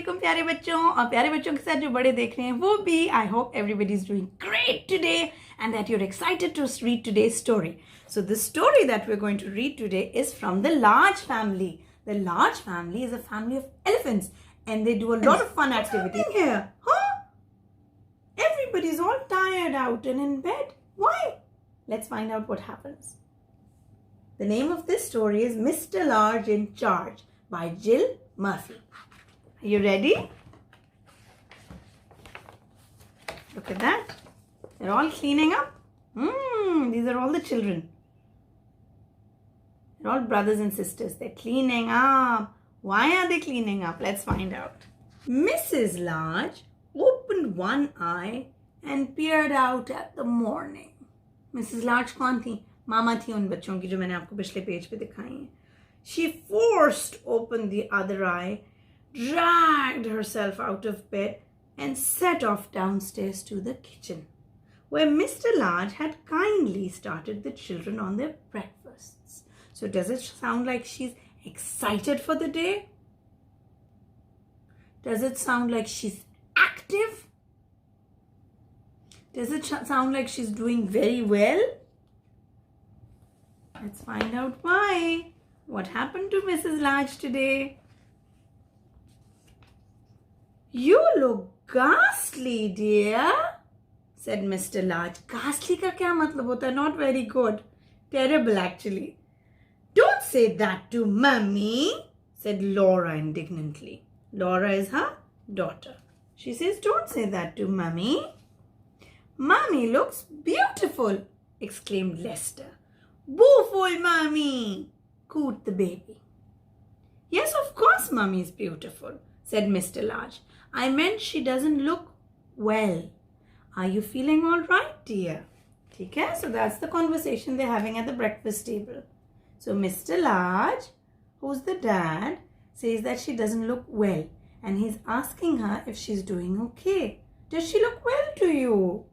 वालेकुम प्यारे बच्चों और प्यारे बच्चों के साथ जो बड़े देख रहे हैं वो भी. I hope everybody is doing great today and that you're excited to read today's story. So the story that we're going to read today is from the large family. The large family is a family of elephants and they do a lot of fun activities. Here, huh? Everybody's all tired out and in bed. Why? Let's find out what happens. The name of this story is Mr. Large in Charge by Jill Murphy. Are you ready? Look at that. They're all cleaning up. These are all the children. They're all brothers and sisters. They're cleaning up. Why are they cleaning up? Let's find out. Mrs. Large opened one eye and peered out at the morning. Mrs. Large कौन थी? मामा थी उन बच्चों की जो मैंने आपको पिछले पेज पे दिखाई हैं. She forced open the other eye, dragged herself out of bed and set off downstairs to the kitchen, where Mr. Large had kindly started the children on their breakfasts. So does it sound like she's excited for the day? Does it sound like she's active? Does it sound like she's doing very well? Let's find out why. What happened to Mrs. Large today? You look ghastly, dear, said Mr. Large. Ghastly का क्या मतलब होता है? Not very good. Terrible, actually. Don't say that to Mummy, said Laura indignantly. Laura is her daughter. She says, don't say that to Mummy. Mummy looks beautiful, exclaimed Lester. Beautiful, Mummy, cooed the baby. Yes, of course, Mummy is beautiful, said Mr. Large. I meant she doesn't look well. Are you feeling all right, dear? Okay, so that's the conversation they're having at the breakfast table. So Mr. Large, who's the dad, says that she doesn't look well and he's asking her if she's doing okay. Does she look well to you?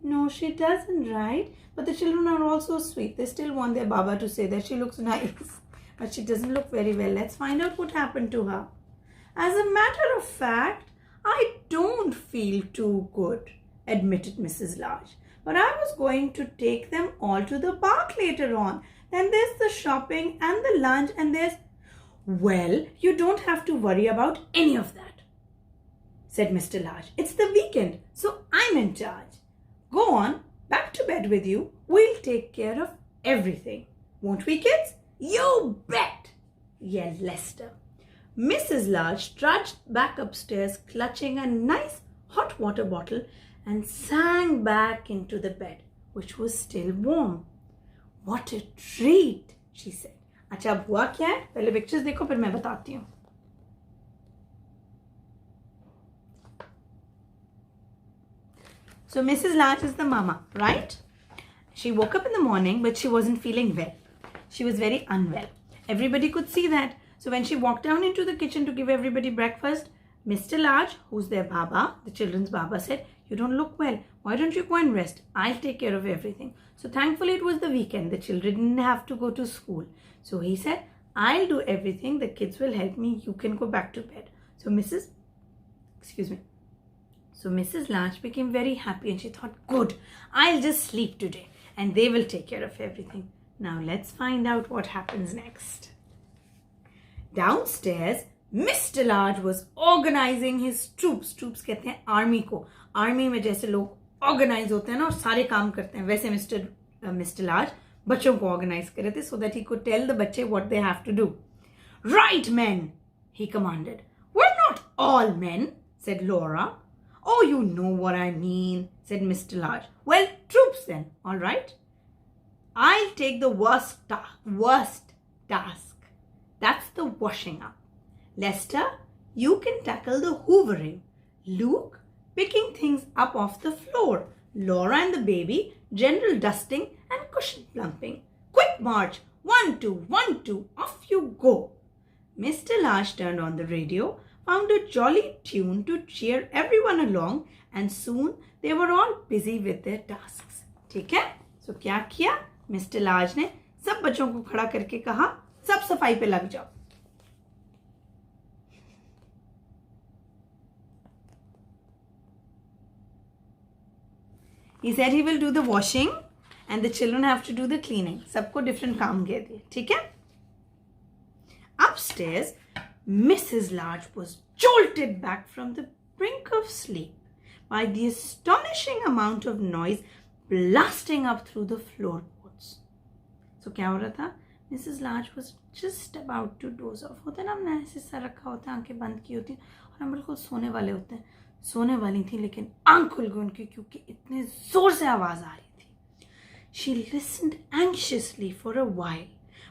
No, she doesn't, right? But the children are all so sweet. They still want their Baba to say that she looks nice. But she doesn't look very well. Let's find out what happened to her. As a matter of fact, I don't feel too good, admitted Mrs. Large. But I was going to take them all to the park later on. Then there's the shopping and the lunch and there's... Well, you don't have to worry about any of that, said Mr. Large. It's the weekend, so I'm in charge. Go on, back to bed with you. We'll take care of everything. Won't we, kids? You bet, yelled Lester. Mrs. Large trudged back upstairs, clutching a nice hot water bottle and sank back into the bed, which was still warm. What a treat, she said. अच्छा अब हुआ क्या है? पहले pictures देखो फिर मैं बताती हूँ. So Mrs. Large is the mama, right? She woke up in the morning, but she wasn't feeling well. She was very unwell. Everybody could see that. So when she walked down into the kitchen to give everybody breakfast, Mr. Large, who's their Baba, the children's Baba, said, you don't look well. Why don't you go and rest? I'll take care of everything. So thankfully it was the weekend. The children didn't have to go to school. So he said, I'll do everything. The kids will help me. You can go back to bed. So Mrs. Large became very happy and she thought, good, I'll just sleep today and they will take care of everything. Now let's find out what happens next. Downstairs, Mr. Large was organizing his troops. Troops कहते हैं army को. Army में जैसे लोग organize होते हैं ना और सारे काम करते हैं, वैसे Mr. Large बच्चों को organize कर रहे थे so that he could tell the बच्चे what they have to do. Right, men, he commanded. We're not all men, said Laura. Oh, you know what I mean, said Mr. Large. Well, troops then, all right? I'll take the worst task. That's the washing up. Lester, you can tackle the hoovering. Luke, picking things up off the floor. Laura and the baby, general dusting and cushion plumping. Quick march, 1, 2, 1, 2, off you go. Mr. Large turned on the radio, found a jolly tune to cheer everyone along and soon they were all busy with their tasks. ठीक है? So क्या किया? Mr. Large ने सब बच्चों को खड़ा करके कहा, सब सफाई पे लग जाओ. He said he will do the washing and the children have to do the cleaning. सबको different काम दे दिए, ठीक है? Upstairs, Mrs. Large was jolted back from the brink of sleep by the astonishing amount of noise blasting up through the floorboards. So क्या हो रहा था? Mrs. Large was just about to doze off. होता है ना, हमने ऐसे sir रखा होता है, आंखें बंद की होती हैं और हम बिल्कुल सोने वाले होते हैं. सोने वाली थी लेकिन आंख खुल गई उनकी क्योंकि इतने जोर से आवाज आ रही थी. She listened anxiously for a while,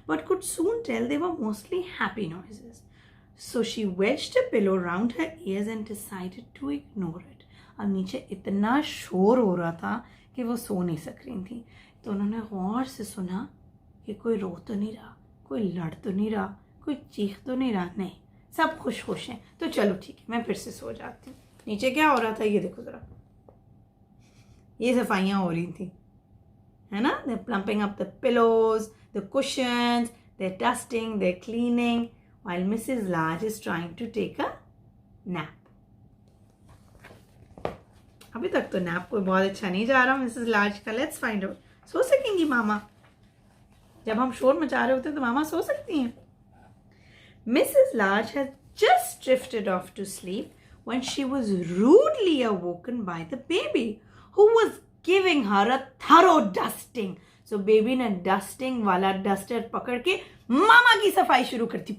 but could soon tell they were mostly happy noises. So she wedged a pillow round her ears and decided to ignore it. अब नीचे इतना शोर हो रहा था कि वो सो नहीं सक रही थी. तो उन्होंने गौर से सुना कि कोई रो तो नहीं रहा, कोई लड़ तो नहीं रहा, कोई चीख तो नहीं रहा. नहीं, सब खुश खुश हैं. तो चलो ठीक है, मैं फिर से सो जाती हूँ. नीचे क्या हो रहा था ये देखो ज़रा. ये सफाइयाँ हो रही थी, है ना. They're plumping up the pillows, the cushions, they're dusting, they're cleaning, while Mrs. Large is trying to take a nap. अभी तक तो नैप कोई बहुत अच्छा नहीं जा रहा मिसेस लार्ज का. Let's find out. सो सकेंगी मामा? जब हम शोर मचा रहे होते हैं तो मामा सो सकती हैं. Mrs. Large had just drifted off to sleep when she was rudely awoken by the baby, who was giving her a thorough dusting. So baby ने dusting वाला duster पकड़ के मामा की सफाई शुरू कर दी.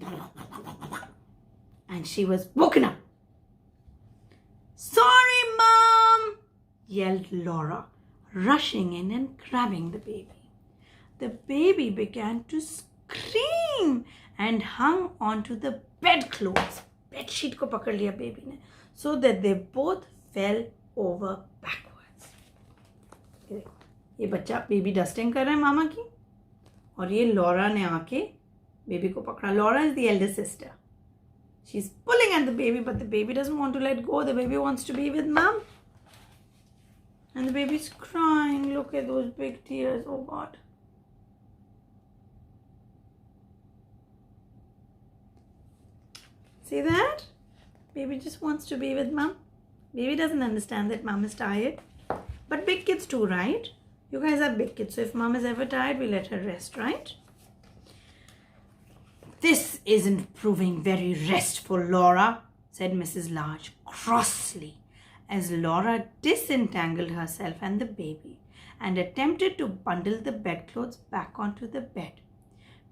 And she was woken up. Sorry, Mom, yelled Laura, rushing in and grabbing the baby. The baby began to scream and hung onto the bedclothes. Bedsheet को पकड़ लिया baby ने, so that they both fell over backwards. ये बच्चा baby dusting कर रहा है मामा की और ये लॉरा ने आके baby को पकड़ा. Laura is the elder sister. She's pulling at the baby, but the baby doesn't want to let go. The baby wants to be with mom. And the baby's crying. Look at those big tears. Oh God. See that? Baby just wants to be with mom. Baby doesn't understand that mom is tired. But big kids too, right? You guys are big kids. So if mom is ever tired, we let her rest, right? This isn't proving very restful, Laura, said Mrs. Large crossly, as Laura disentangled herself and the baby and attempted to bundle the bedclothes back onto the bed.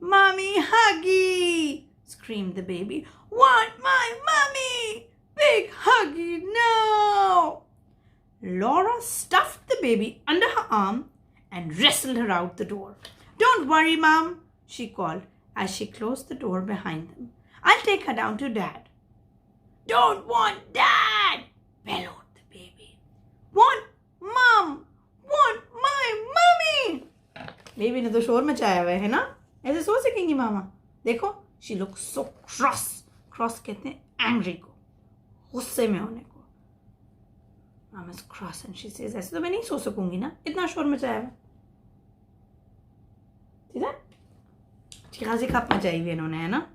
Mommy, huggy! Screamed the baby. Want my mommy! Big huggy now! Laura stuffed the baby under her arm and wrestled her out the door. Don't worry, Mom, she called as she closed the door behind them. I'll take her down to Dad. Don't want Dad, bellowed the baby. Want Mom, want my mummy. Baby ने तो शोर मचाया हुआ है ना. ऐसे सो सकेंगी मामा? देखो, she looks so cross. Cross कहते हैं angry को, गुस्से में होने को. Mama's cross and she says, ऐसे तो मैं नहीं सो सकूंगी ना, इतना शोर मचाया हुआ. ठीक है? खासी खप मचाई हुई इन्होंने, है ना.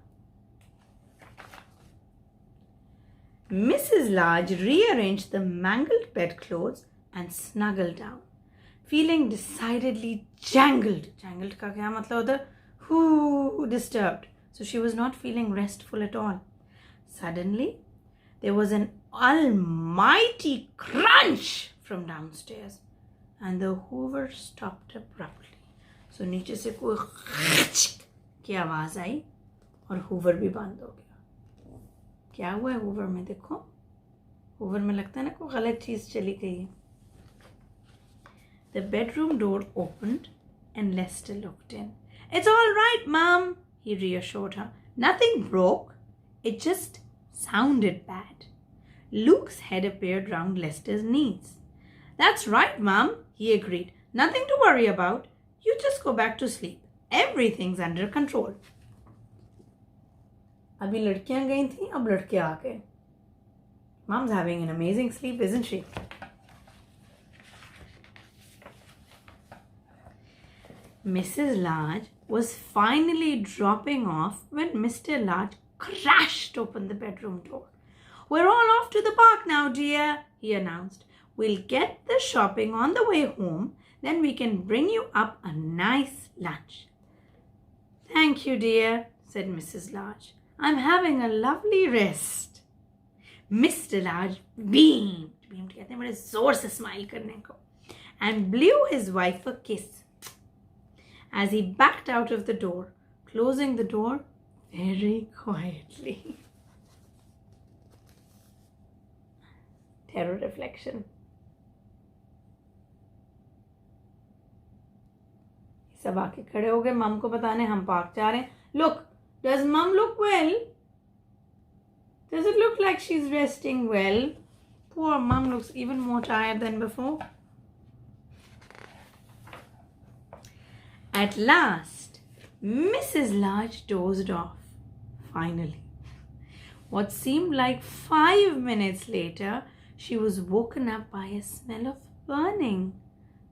Mrs. Large rearranged the mangled bedclothes and snuggled down, feeling decidedly jangled. Jangled का क्या मतलब होता है? Disturbed. So she was not feeling restful at all. Suddenly, there was an almighty crunch from downstairs, and the Hoover stopped abruptly. So नीचे से कोई की आवाज आई और हूवर भी बंद हो गया. क्या हुआ है हूवर में? देखो, हूवर में लगता है ना कोई गलत चीज चली गई है. The bedroom door opened and Lester looked in. It's all right, Mom, he reassured her. Nothing broke. It just sounded bad. Luke's head appeared round Lester's knees. That's right, Mom, he agreed. Nothing to worry about. You just go back to sleep. Everything's under control. अभी लड़कियां गई थी, अब लड़के आ गए. Mom's having an amazing sleep, isn't she? Mrs. Large was finally dropping off when Mr. Large crashed open the bedroom door. We're all off to the park now, dear, he announced. We'll get the shopping on the way home. Then we can bring you up a nice lunch. Thank you, dear, said Mrs. Large. I'm having a lovely rest. Mr. Large beamed कहते हैं बड़े जोर से smile करने को, and blew his wife a kiss as he backed out of the door, closing the door very quietly. Terror reflection. सब आके खड़े हो गए मम को बताने हम पार्क जा रहे हैं. Look, does mum look well? Does it look like she's resting well? Poor mum looks even more tired than before. At last, Mrs. Large dozed off. Finally. What seemed like 5 minutes later, she was woken up by a smell of burning.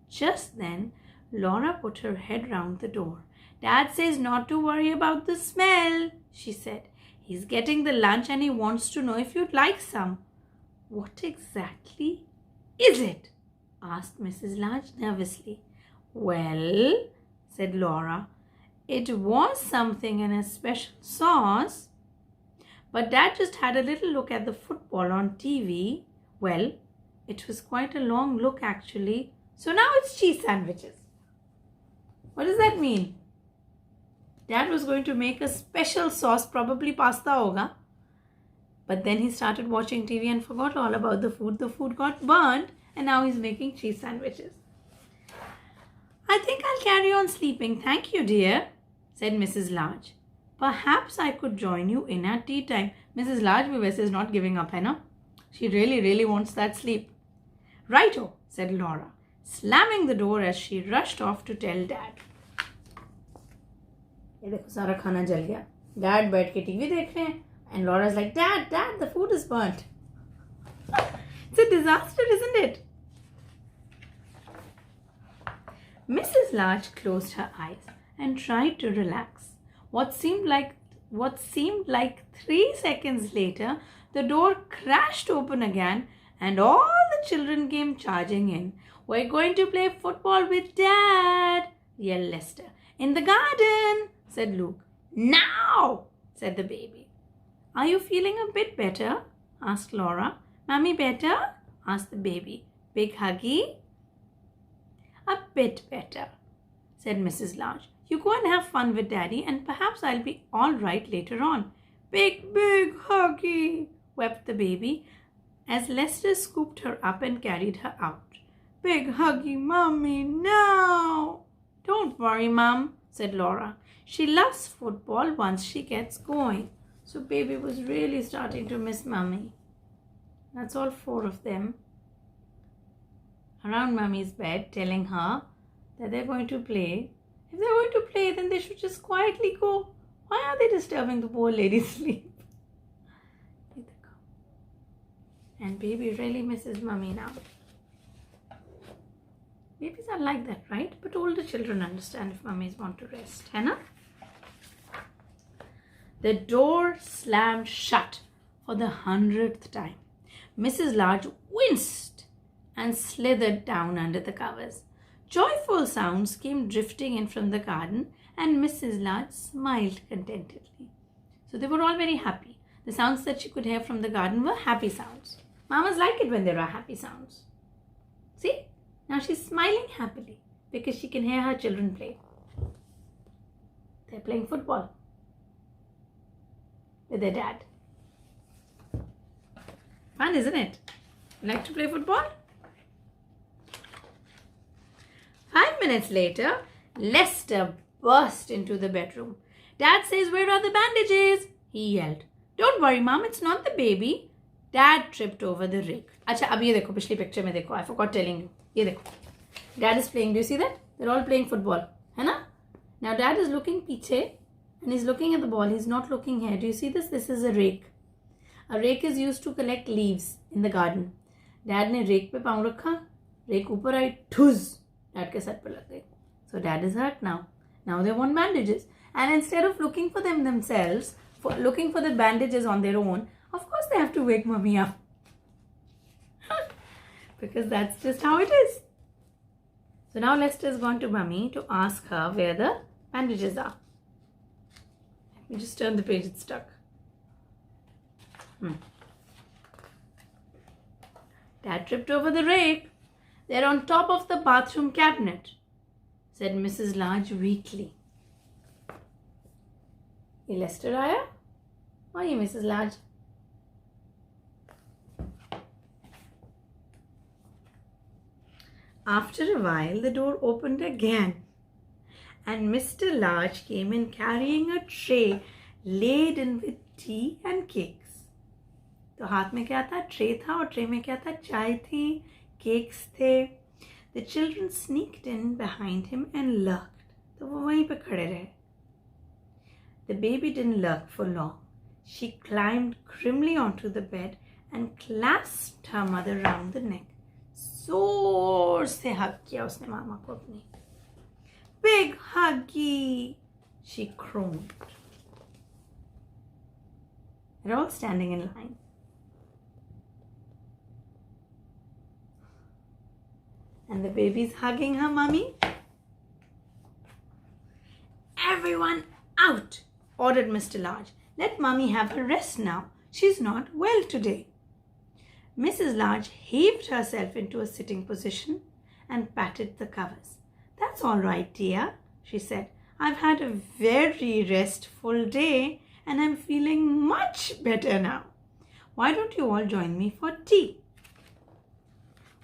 Just then, Laura put her head round the door. Dad says not to worry about the smell, she said. He's getting the lunch and he wants to know if you'd like some. What exactly is it? Asked Mrs. Large nervously. Well, said Laura, it was something in a special sauce. But Dad just had a little look at the football on TV. Well, it was quite a long look actually. So now it's cheese sandwiches. What does that mean? Dad was going to make a special sauce, probably pasta hoga. But then he started watching TV and forgot all about the food. The food got burnt and now he's making cheese sandwiches. I think I'll carry on sleeping. Thank you, dear, said Mrs. Large. Perhaps I could join you in at tea time. Mrs. Large is not giving up, hai na? She really wants that sleep. Righto, said Laura, slamming the door as she rushed off to tell Dad. ये देखो सारा खाना जल गया. Dad बैठ के TV देख रहे हैं and Laura's like, Dad, the food is burnt. It's a disaster, isn't it? Mrs. Large closed her eyes and tried to relax. What seemed like 3 seconds later, the door crashed open again and all the children came charging in. We're going to play football with Dad, yelled Lester. In the garden, said Luke. Now, said the baby. Are you feeling a bit better? Asked Laura. Mummy better? Asked the baby. Big huggy? A bit better, said Mrs. Large. You go and have fun with Daddy and perhaps I'll be all right later on. Big huggy, wept the baby as Lester scooped her up and carried her out. Big huggy, Mummy, now. Don't worry, Mum, said Laura. She loves football once she gets going. So baby was really starting to miss Mummy. That's all 4 of them around Mummy's bed telling her that they're going to play. If they're going to play, then they should just quietly go. Why are they disturbing the poor lady's sleep? And baby really misses Mummy now. Babies are like that, right? But older children understand if mummies want to rest. Hai na? The door slammed shut for the 100th time. Mrs. Large winced and slithered down under the covers. Joyful sounds came drifting in from the garden and Mrs. Large smiled contentedly. So they were all very happy. The sounds that she could hear from the garden were happy sounds. Mamas like it when there are happy sounds. See? Now she's smiling happily because she can hear her children play. They're playing football with their dad. Fun, isn't it? Like to play football? 5 minutes later, Lester burst into the bedroom. Dad says, where are the bandages? He yelled. Don't worry, Mom, it's not the baby. Dad tripped over the rake. अच्छा अब ये देखो पिछली picture में देखो. I forgot telling you. ये देखो. Dad is playing. Do you see that? They're all playing football. है ना? Now Dad is looking पीछे and he's looking at the ball. He's not looking here. Do you see this? This is a rake. A rake is used to collect leaves in the garden. Dad ने rake पे पाँव रखा. Rake ऊपर आई. ठुस. Dad के sir पे लग गई. So Dad is hurt now. Now they want bandages. And instead of looking for them themselves, looking for the bandages on their own, of course they have to wake Mummy up. because that's just how it is. So now Lester's gone to Mummy to ask her where the bandages are. Let me just turn the page, it's stuck. Dad tripped over the rake. They're on top of the bathroom cabinet, said Mrs. Large weakly. Ye Lester aaya? Or ye Mrs. Large? After a while, the door opened again, and Mr. Large came in carrying a tray laden with tea and cakes. तो हाथ में क्या था? Tray था, और tray में क्या था? चाय थी, केक्स थे. The children sneaked in behind him and lurked. तो वो वहीं पे खड़े रहे. The baby didn't lurk for long. She climbed grimly onto the bed and clasped her mother round the neck. जोर से हग किया उसने मामा को अपनी. Big huggy, she crooned. They're all standing in line. And the baby's hugging her mummy. Everyone out, ordered Mr. Large. Let mummy have a rest now. She's not well today. Mrs. Large heaved herself into a sitting position and patted the covers. That's all right, dear, she said. I've had a very restful day and I'm feeling much better now. Why don't you all join me for tea?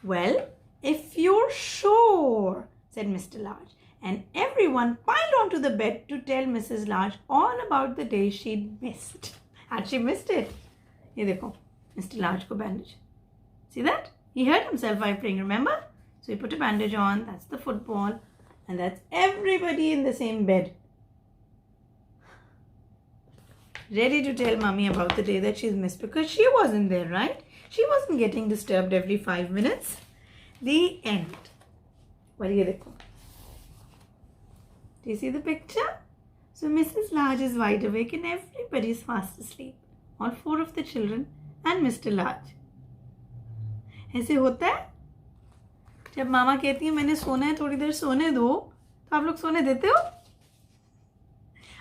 Well, if you're sure, said Mr. Large, and everyone piled onto the bed to tell Mrs. Large all about the day she'd missed. Had she missed it? Ye dekho, Mr. Large ko bandage. See that? He hurt himself while playing, remember? So he put a bandage on, that's the football, and that's everybody in the same bed. Ready to tell mummy about the day that she's missed, because she wasn't there, right? She wasn't getting disturbed every 5 minutes. The end. Well, ye dekho. Do you see the picture? So Mrs. Large is wide awake and everybody is fast asleep. All 4 of the children and Mr. Large. ऐसे होता है जब मामा कहती है मैंने सोना है, थोड़ी देर सोने दो, तो आप लोग सोने देते हो?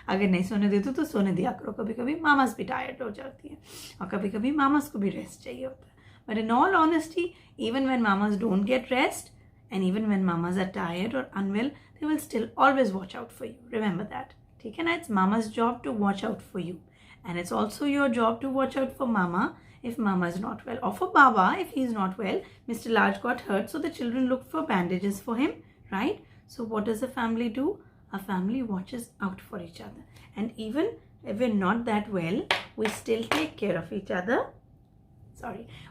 अगर नहीं सोने देते तो सोने दिया करो. कभी कभी मामास भी टायर्ड हो जाती है और कभी कभी मामास को भी रेस्ट चाहिए होता है. But in all honesty, even when mamas don't get rest and even when mamas are tired or unwell, they will still always watch out for you. Remember that. ठीक है ना? It's mama's job to watch out for you. And it's also your job to watch out for mama if mama is not well. Or for baba if he is not well. Mr. Large got hurt, so the children looked for bandages for him. Right? So what does a family do? A family watches out for each other. And even if we're not that well, we still take care of each other.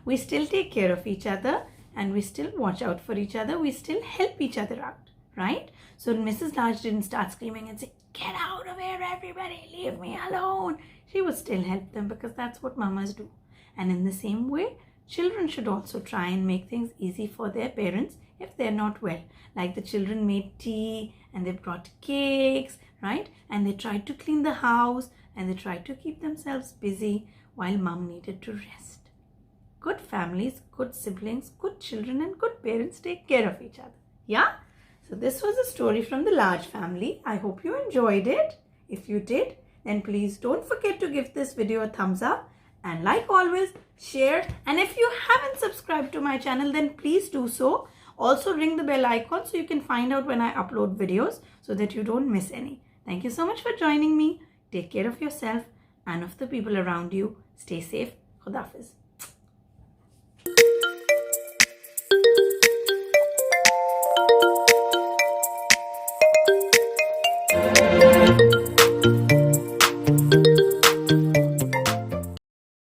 We still take care of each other and we still watch out for each other. We still help each other out, right? So Mrs. Large didn't start screaming and say, get out of here, everybody, leave me alone. She would still help them because that's what mamas do. And in the same way, children should also try and make things easy for their parents if they're not well. Like the children made tea and they brought cakes, right? And they tried to clean the house and they tried to keep themselves busy while mom needed to rest. Good families, good siblings, good children and good parents take care of each other. Yeah? So this was a story from the Large family. I hope you enjoyed it. If you did, then please don't forget to give this video a thumbs up. And like always, share. And if you haven't subscribed to my channel, then please do so. Also ring the bell icon so you can find out when I upload videos so that you don't miss any. Thank you so much for joining me. Take care of yourself and of the people around you. Stay safe. Khuda Hafiz.